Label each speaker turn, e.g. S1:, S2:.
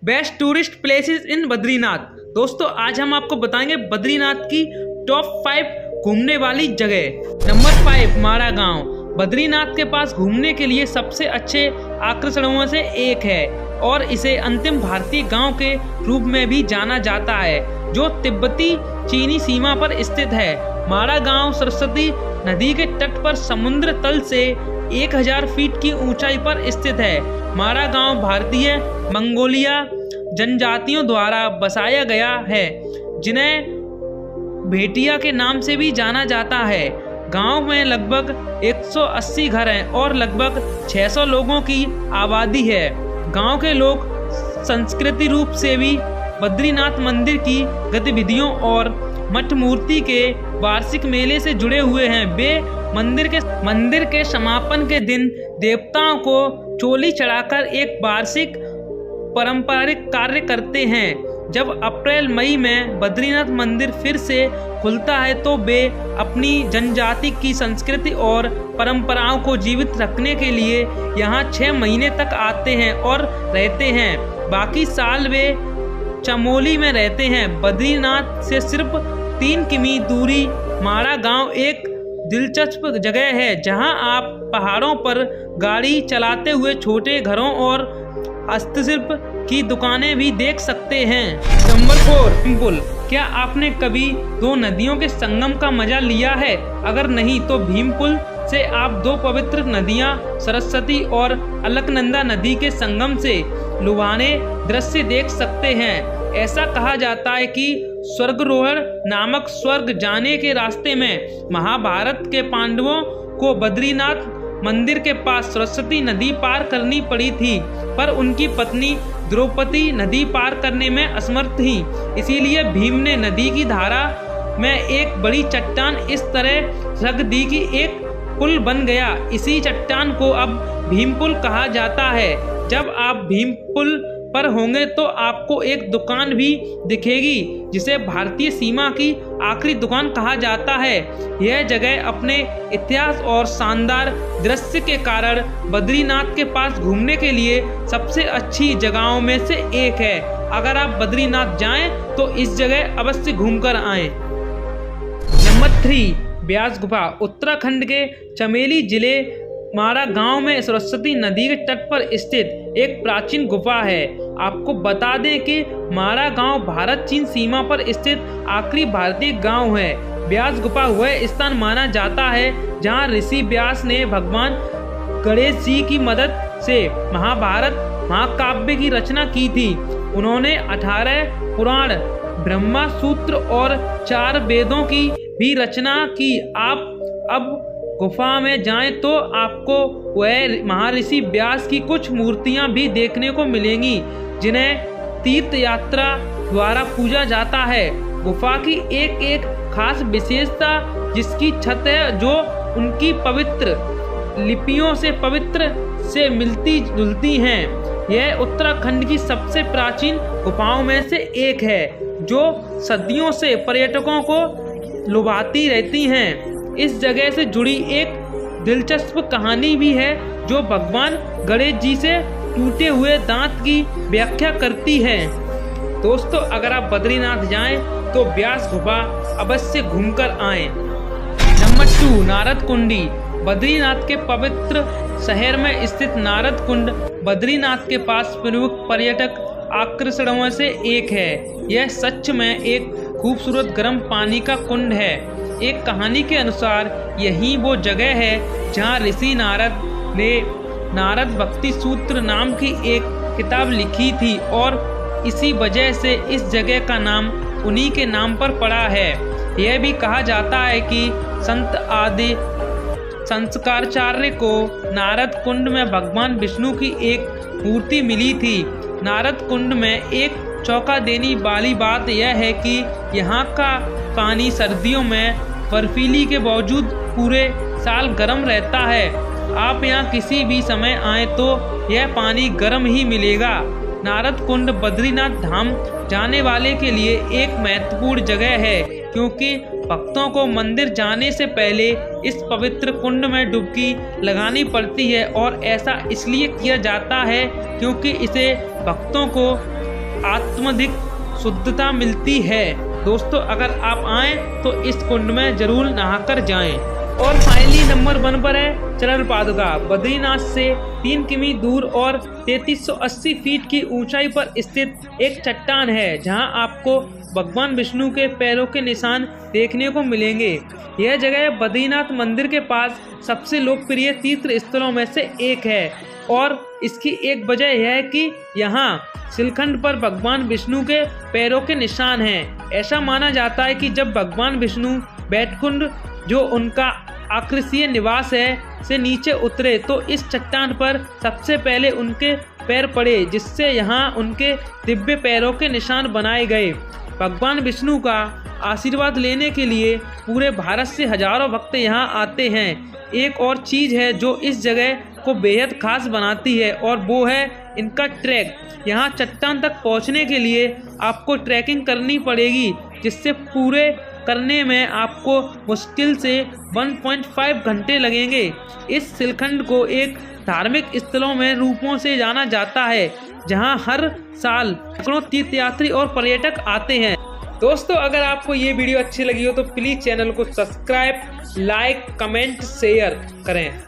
S1: Best tourist places in Badrinath. दोस्तों आज हम आपको बताएंगे बद्रीनाथ की टॉप 5 घूमने वाली जगह। नंबर 5 माड़ा गांव। बद्रीनाथ के पास घूमने के लिए सबसे अच्छे आकर्षणों में से एक है और इसे अंतिम भारतीय गांव के रूप में भी जाना जाता है, जो तिब्बती चीनी सीमा पर स्थित है। माड़ा गांव सरस्वती नदी के तट पर समुद्र तल से 1000 फीट की ऊंचाई पर स्थित है। माड़ा गांव भारतीय मंगोलिया जनजातियों द्वारा बसाया गया है, जिन्हें भेटिया के नाम से भी जाना जाता है। गांव में लगभग 180 घर हैं और लगभग 600 लोगों की आबादी है। गांव के लोग संस्कृति रूप से भी बद्रीनाथ मंदिर की गतिविधियों और मठ मूर्ति के वार्षिक मेले से जुड़े हुए हैं। वे मंदिर के समापन के दिन देवताओं को चोली चढ़ाकर एक वार्षिक पारंपरिक कार्य करते हैं। जब अप्रैल मई में बद्रीनाथ मंदिर फिर से खुलता है तो वे अपनी जनजाति की संस्कृति और परंपराओं को जीवित रखने के लिए यहाँ 6 महीने तक आते हैं और रहते हैं। बाकी साल वे चमोली में रहते हैं। बद्रीनाथ से सिर्फ 3 किमी दूरी माड़ा गांव एक दिलचस्प जगह है, जहां आप पहाड़ों पर गाड़ी चलाते हुए छोटे घरों और हस्तशिल्प की दुकानें भी देख सकते हैं। नंबर 4 भीमपुल। क्या आपने कभी 2 नदियों के संगम का मजा लिया है? अगर नहीं तो भीमपुल से आप 2 पवित्र नदियां सरस्वती और अलकनंदा नदी के संगम से लुभाने दृश्य देख सकते हैं। ऐसा कहा जाता है कि स्वर्गरोहण नामक स्वर्ग जाने के रास्ते में महाभारत के पांडवों को बद्रीनाथ मंदिर के पास सरस्वती नदी पार करनी पड़ी थी, पर उनकी पत्नी द्रौपदी नदी पार करने में असमर्थ थी। इसीलिए भीम ने नदी की धारा में एक बड़ी चट्टान इस तरह रख दी कि एक पुल बन गया। इसी चट्टान को अब भीमपुल कहा जाता है। जब आप भीमपुल पर होंगे तो आपको एक दुकान भी दिखेगी, जिसे भारतीय सीमा की आखिरी दुकान कहा जाता है। यह जगह अपने इतिहास और शानदार दृश्य के कारण बद्रीनाथ के पास घूमने के लिए सबसे अच्छी जगहों में से एक है। अगर आप बद्रीनाथ जाएं तो इस जगह अवश्य घूमकर आएं। नंबर 3 ब्यास गुफा। उत्तराखंड के चमेली जिले माड़ा गांव में सरस्वती नदी के तट पर स्थित एक प्राचीन गुफा है। आपको बता दें कि माड़ा गांव भारत चीन सीमा पर स्थित आखिरी भारतीय गांव है। ब्यास गुफा वह स्थान माना जाता है जहां ऋषि व्यास ने भगवान गणेश जी की मदद से महाभारत महाकाव्य की रचना की थी। उन्होंने 18 पुराण, ब्रह्मा सूत्र और 4 वेदों की भी रचना की। आप अब गुफा में जाएं तो आपको वह महर्षि व्यास की कुछ मूर्तियां भी देखने को मिलेंगी, जिन्हें तीर्थ यात्रा द्वारा पूजा जाता है। गुफा की एक खास विशेषता जिसकी छत है, जो उनकी पवित्र लिपियों से पवित्र से मिलती जुलती हैं। यह उत्तराखंड की सबसे प्राचीन गुफाओं में से एक है, जो सदियों से पर्यटकों को लुभाती रहती हैं। इस जगह से जुड़ी एक दिलचस्प कहानी भी है, जो भगवान गणेश जी से टूटे हुए दांत की व्याख्या करती है। दोस्तों अगर आप बद्रीनाथ जाएं तो ब्यास गुफा अवश्य घूमकर आएं। नंबर 2 नारद कुंडी। बद्रीनाथ के पवित्र शहर में स्थित नारद कुंड बद्रीनाथ के पास प्रमुख पर्यटक आकर्षणों से एक है। यह सच में एक खूबसूरत गर्म पानी का कुंड है। एक कहानी के अनुसार यही वो जगह है जहां ऋषि नारद ने नारद भक्ति सूत्र नाम की एक किताब लिखी थी और इसी वजह से इस जगह का नाम उन्हीं के नाम पर पड़ा है। यह भी कहा जाता है कि संत आदि संस्काराचार्य को नारद कुंड में भगवान विष्णु की एक मूर्ति मिली थी। नारद कुंड में एक चौंका देने वाली बात यह है कि यहाँ का पानी सर्दियों में बर्फीली के बावजूद पूरे साल गर्म रहता है। आप यहाँ किसी भी समय आए तो यह पानी गर्म ही मिलेगा। नारद कुंड बद्रीनाथ धाम जाने वाले के लिए एक महत्वपूर्ण जगह है, क्योंकि भक्तों को मंदिर जाने से पहले इस पवित्र कुंड में डुबकी लगानी पड़ती है। और ऐसा इसलिए किया जाता है क्योंकि इसे भक्तों को आत्मधिक शुद्धता मिलती है। दोस्तों अगर आप आएँ तो इस कुंड में जरूर नहाकर जाएं। और फाइनली नंबर 1 पर है चरण पादुका। बद्रीनाथ से 3 किमी दूर और 3380 फीट की ऊंचाई पर स्थित एक चट्टान है, जहां आपको भगवान विष्णु के पैरों के निशान देखने को मिलेंगे। यह जगह बद्रीनाथ मंदिर के पास सबसे लोकप्रिय तीर्थ स्थलों में से एक है और इसकी एक वजह यह है कि यहाँ शिलखंड पर भगवान विष्णु के पैरों के निशान हैं। ऐसा माना जाता है कि जब भगवान विष्णु बैठकुंड, जो उनका आकृषीय निवास है, से नीचे उतरे तो इस चट्टान पर सबसे पहले उनके पैर पड़े, जिससे यहाँ उनके दिव्य पैरों के निशान बनाए गए। भगवान विष्णु का आशीर्वाद लेने के लिए पूरे भारत से हजारों भक्त यहाँ आते हैं। एक और चीज़ है जो इस जगह को बेहद खास बनाती है और वो है इनका ट्रैक। यहाँ चट्टान तक पहुँचने के लिए आपको ट्रैकिंग करनी पड़ेगी, जिससे पूरे करने में आपको मुश्किल से 1.5 घंटे लगेंगे। इस शिलखंड को एक धार्मिक स्थलों में रूपों से जाना जाता है, जहां हर साल सैकड़ों तीर्थयात्री और पर्यटक आते हैं। दोस्तों अगर आपको ये वीडियो अच्छी लगी हो तो प्लीज़ चैनल को सब्सक्राइब, लाइक, कमेंट, शेयर करें।